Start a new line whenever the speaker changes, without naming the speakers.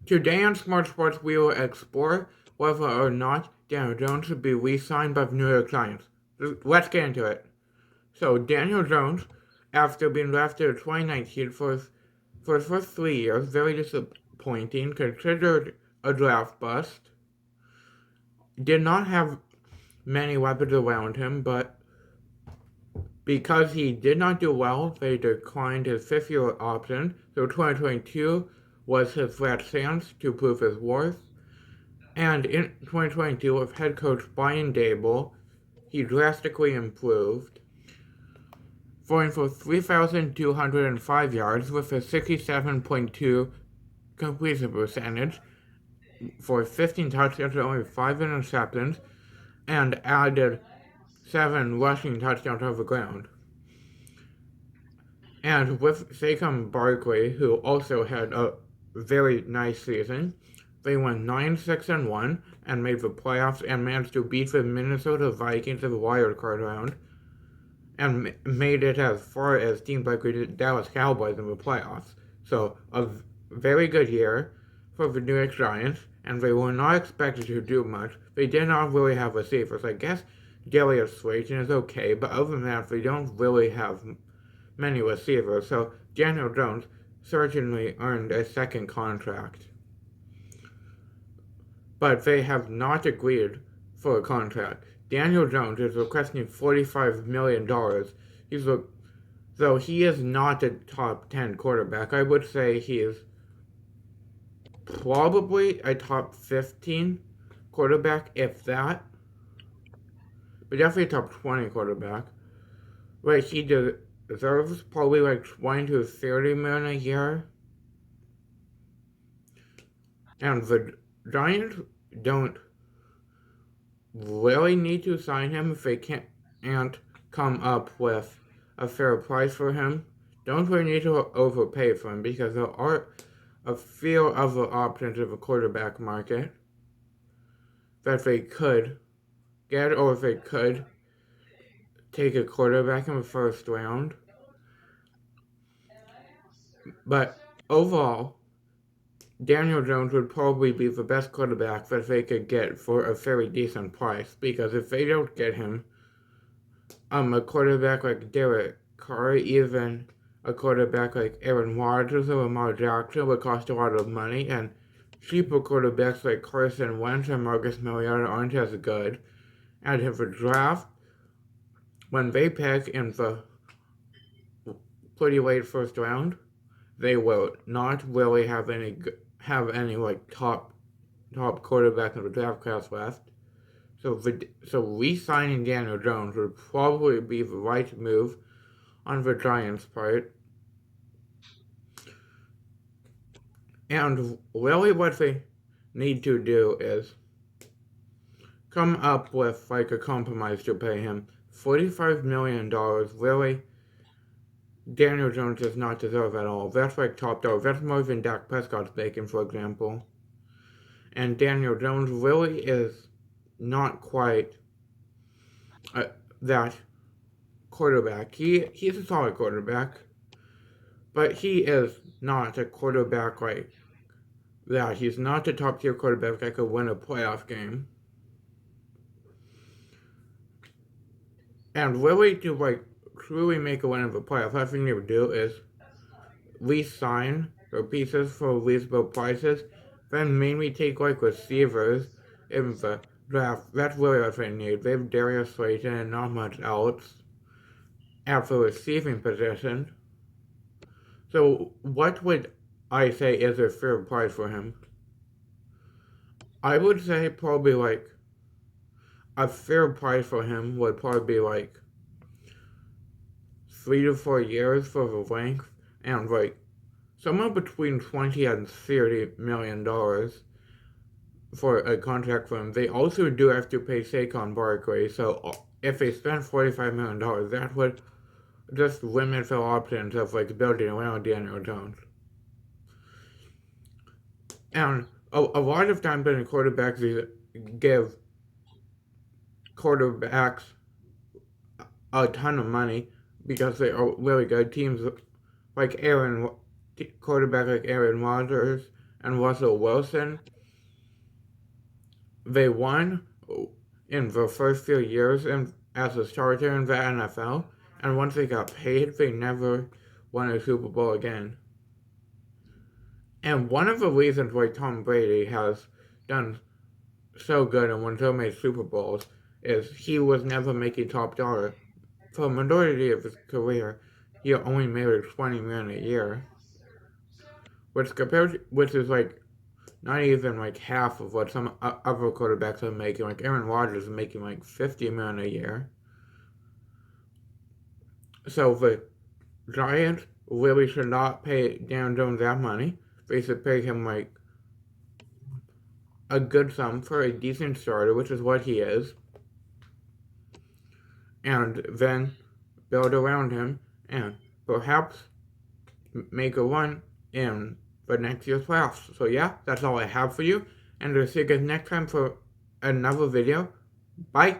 Today on Smart Sports, we will explore whether or not Daniel Jones should be re-signed by the New York Giants. Let's get into it. So Daniel Jones, after being drafted in 2019 for his first 3 years, very disappointing, considered a draft bust, did not have many weapons around him, but because he did not do well, they declined his fifth-year option, so 2022 was his last chance to prove his worth. And in 2022, with head coach Brian Daboll, he drastically improved, throwing for 3,205 yards with a 67.2 completion percentage for 15 touchdowns and only 5 interceptions, and added 7 rushing touchdowns off the ground. And with Saquon Barkley, who also had a very nice season, they went 9-6-1 and made the playoffs and managed to beat the Minnesota Vikings in the wild card round and made it as far as teams like the Dallas Cowboys in the playoffs. So a very good year for the New York Giants, and they were not expected to do much. They did not really have receivers. I guess Darius Slayton is okay, but other than that, they don't really have many receivers. So Daniel Jones certainly earned a second contract. But they have not agreed for a contract. Daniel Jones is requesting $45 million. Though he is not a top 10 quarterback, I would say he is probably a top 15 quarterback, if that. But definitely a top 20 quarterback. Like, he deserves probably like 20 to 30 million a year. And the Giants don't really need to sign him if they can't come up with a fair price for him. Don't really need to overpay for him because there are a few other options in the quarterback market that they could get, or if they could take a quarterback in the first round. But overall, Daniel Jones would probably be the best quarterback that they could get for a very decent price, because if they don't get him, a quarterback like Derek Carr, even a quarterback like Aaron Rodgers or Lamar Jackson would cost a lot of money, and cheaper quarterbacks like Carson Wentz and Marcus Mariota aren't as good. And in the draft, when they pick in the pretty late first round, they will not really have any like top quarterback in the draft class left. So re-signing Daniel Jones would probably be the right move on the Giants' part. And really what they need to do is come up with like a compromise to pay him. $45 million, really, Daniel Jones does not deserve at all. That's like top dollar. That's more than Dak Prescott's making, for example. And Daniel Jones really is not quite that quarterback. He's a solid quarterback, but he is not a quarterback like that. He's not a top tier quarterback that could win a playoff game. And really to like truly make a win of a playoff, all you need to do is re-sign the pieces for reasonable prices, then mainly take like receivers in the draft. That's really what they need. They have Darius Slayton and not much else at the receiving position. So what would I say is a fair price for him? I would say probably like a fair price for him would probably be like 3 to 4 years for the length, and like somewhere between 20 and $30 million for a contract for him. They also do have to pay Saquon Barkley, so if they spend $45 million, that would just limit the options of like building around Daniel Jones. And a lot of times in quarterbacks, they give quarterbacks a ton of money because they are really good. Teams like quarterback like Aaron Rodgers and Russell Wilson. They won in the first few years as a starter in the NFL, and once they got paid, they never won a Super Bowl again. And one of the reasons why Tom Brady has done so good and won so many Super Bowls is he was never making top dollar. For the majority of his career, he only made $20 million a year, which is like not even like half of what some other quarterbacks are making. Like Aaron Rodgers is making like $50 million a year. So the Giants really should not pay Daniel Jones that money. They should pay him like a good sum for a decent starter, which is what he is, and then build around him and perhaps make a run in the next year's playoffs. So yeah, that's all I have for you, and I'll see you guys next time for another video. Bye!